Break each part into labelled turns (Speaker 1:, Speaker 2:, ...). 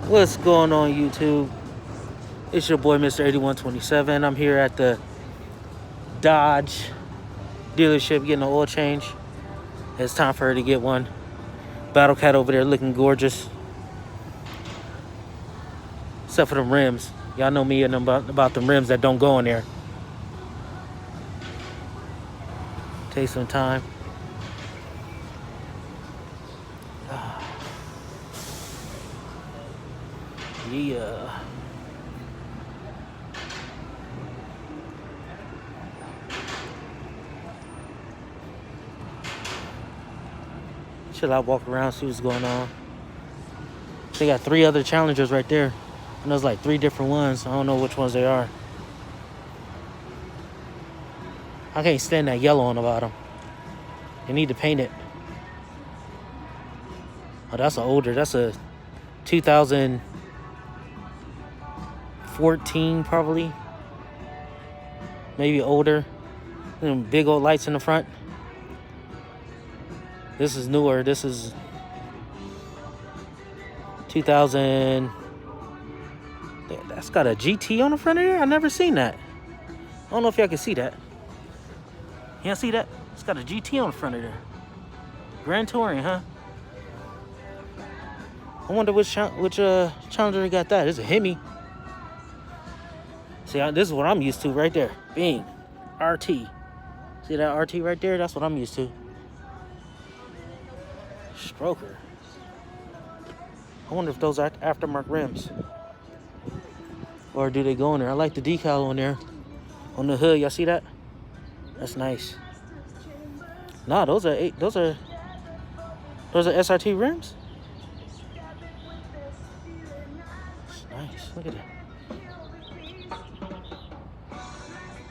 Speaker 1: What's going on, YouTube? It's your boy, Mr. 8127. I'm here at the Dodge dealership getting an oil change. It's time for her to get one. Battlecat over there looking gorgeous. Except for them rims. Y'all know me and about them rims that don't go in there. Take some time. Yeah. Should I walk around, see what's going on? They got 3 other challengers right there. And there's like 3 different ones. I don't know which ones they are. I can't stand that yellow on the bottom. They need to paint it. Oh, that's an older. That's a 2014 probably. Maybe older. Them big old lights in the front. This is newer. This is 2000. That's got a GT on the front of there? I've never seen that. I don't know if y'all can see that. Y'all see that? It's got a GT on the front of there. Grand Touring, huh? I wonder which Challenger got that. It's a Hemi. See, this is what I'm used to right there. Bing. RT. See that RT right there? That's what I'm used to. Stroker. I wonder if those are aftermarket rims. Or do they go in there? I like the decal on there. On the hood, y'all see that? That's nice. Nah, those are SRT rims. That's nice. Look at that.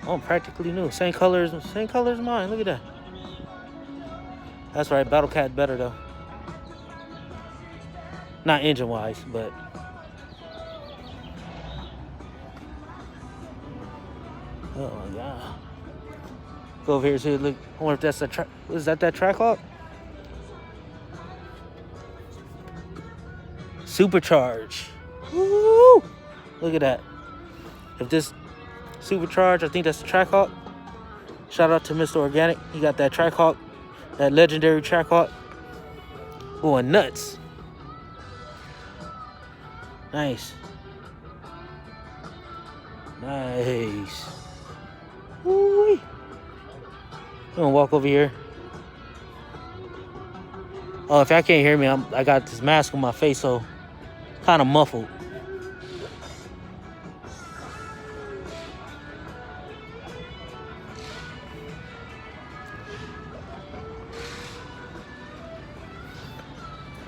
Speaker 1: Oh, practically new. Same colors as mine. Look at that. That's right. Battlecat better though. Not engine wise, but. Oh my god. Go over here and see. Look. I wonder if that's the track. Is that Trackhawk? Supercharge. Woo! Look at that. If this Supercharge, I think that's the Trackhawk. Shout out to Mr. Organic. He got that Trackhawk, that legendary Trackhawk. Going nuts. Nice. Nice. Woo-wee. I'm gonna walk over here. Oh, if y'all can't hear me, I got this mask on my face, so kind of muffled.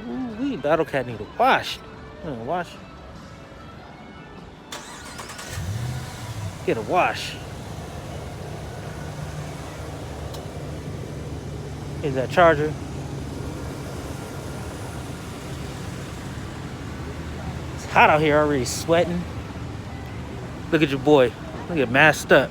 Speaker 1: Ooh-wee, Battlecat need a wash. Wash. Get a wash. Here's that Charger. It's hot out here already, sweating. Look at your boy. Look at masked up.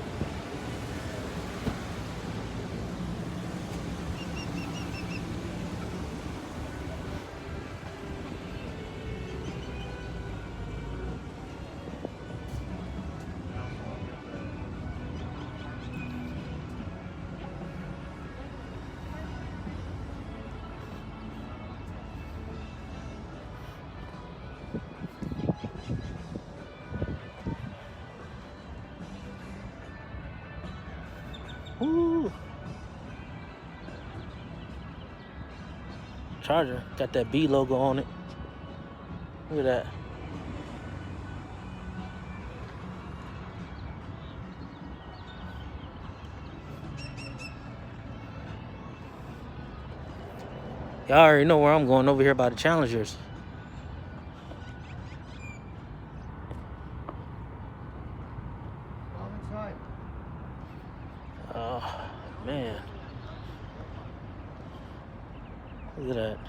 Speaker 1: Ooh. Charger got that B logo on it. Look at that. Y'all already know where I'm going, over here by the Challengers. Oh, man. Look at that.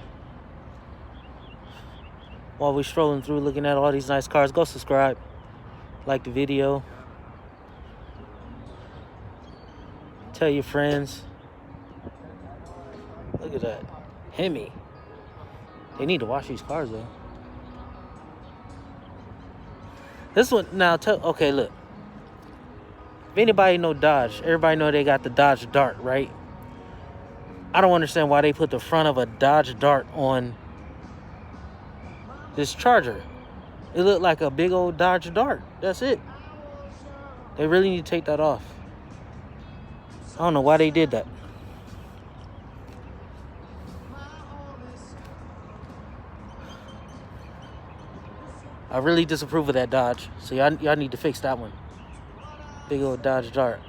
Speaker 1: While we're strolling through looking at all these nice cars, go subscribe, like the video, tell your friends. Look at that. Hemi. They need to wash these cars though. This one now. Okay, look. If anybody know Dodge, everybody know they got the Dodge Dart, right? I don't understand why they put the front of a Dodge Dart on this Charger. It looked like a big old Dodge Dart. That's it. They really need to take that off. I don't know why they did that. I really disapprove of that Dodge. So y'all need to fix that one. Big old Dodge Dart.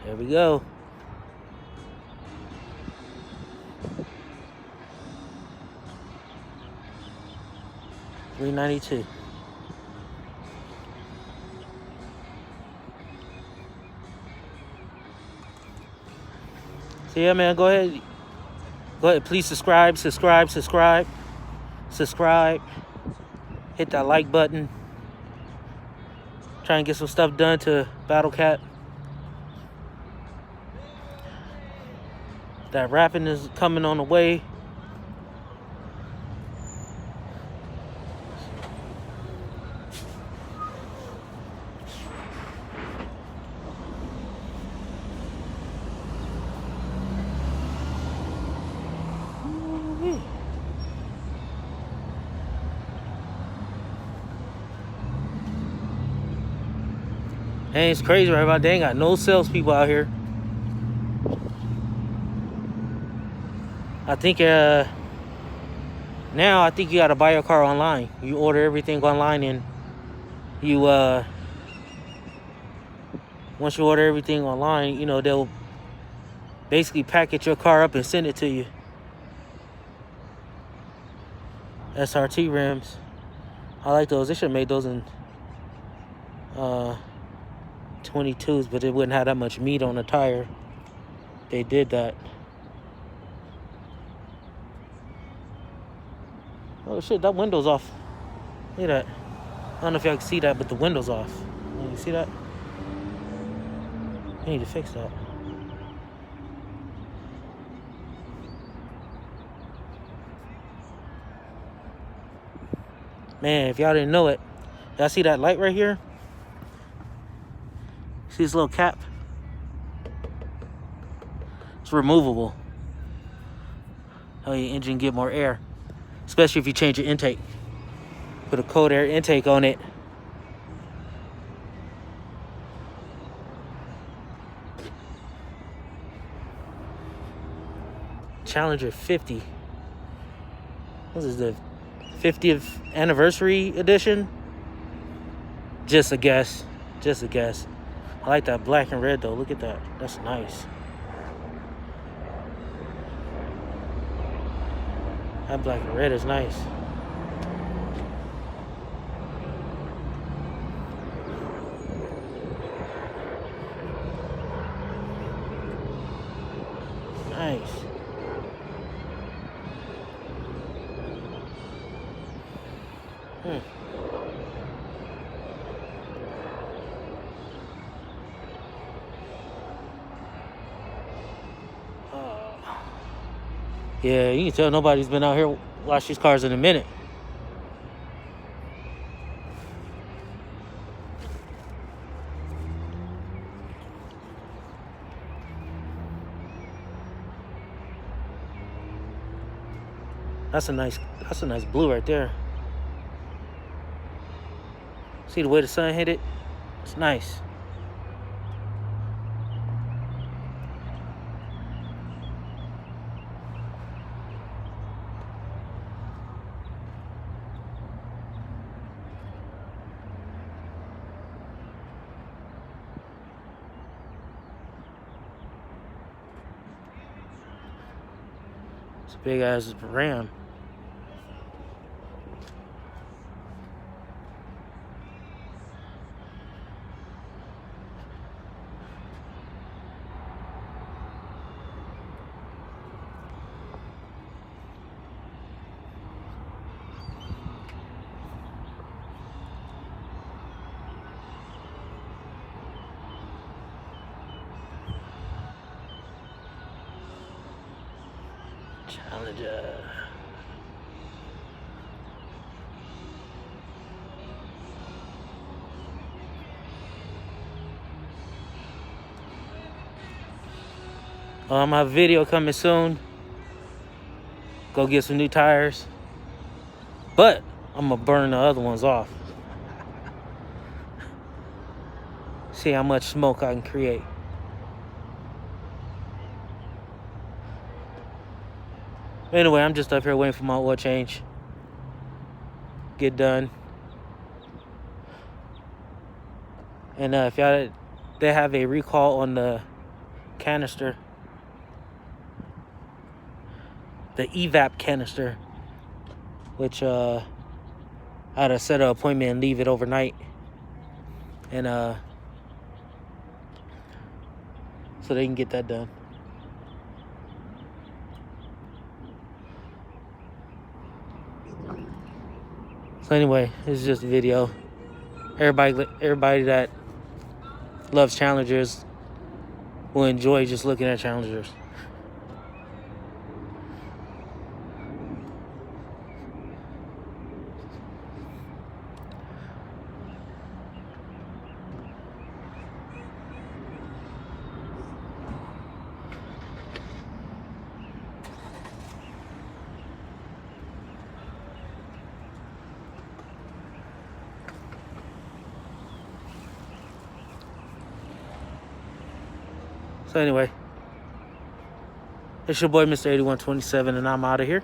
Speaker 1: There we go. $392. So yeah, man, go ahead. Go ahead, please subscribe. Hit that like button. Try and get some stuff done to Battlecat. That rapping is coming on the way. Hey, it's crazy right about. They ain't got no salespeople out here. I think now I think you gotta buy your car online. You order everything online, and you once you order everything online, you know, they'll basically package your car up and send it to you. SRT rims. I like those. They should have made those in 22s, but it wouldn't have that much meat on the tire. They did that. Oh shit, that window's off. Look at that. I don't know if y'all can see that, but the window's off. You see that? I need to fix that. Man, if y'all didn't know it, y'all see that light right here? See this little cap? It's removable. How your engine get more air, especially if you change your intake. Put a cold air intake on it. Challenger 50. This is the 50th anniversary edition. Just a guess. I like that black and red though. Look at that. That's nice. That black and red is nice. Nice. Yeah, you can tell nobody's been out here watch these cars in a minute. That's a nice blue right there. See the way the sun hit it? It's nice. It's a big ass Ram. Challenger. My video coming soon. Go get some new tires. But I'm gonna burn the other ones off. See how much smoke I can create. Anyway, I'm just up here waiting for my oil change. Get done. And if y'all, they have a recall on the canister. The evap canister. Which I had to set an appointment and leave it overnight. And so they can get that done. So anyway, it's just a video. Everybody that loves Challengers will enjoy just looking at Challengers. So anyway, it's your boy Mr. 8127 and I'm out of here.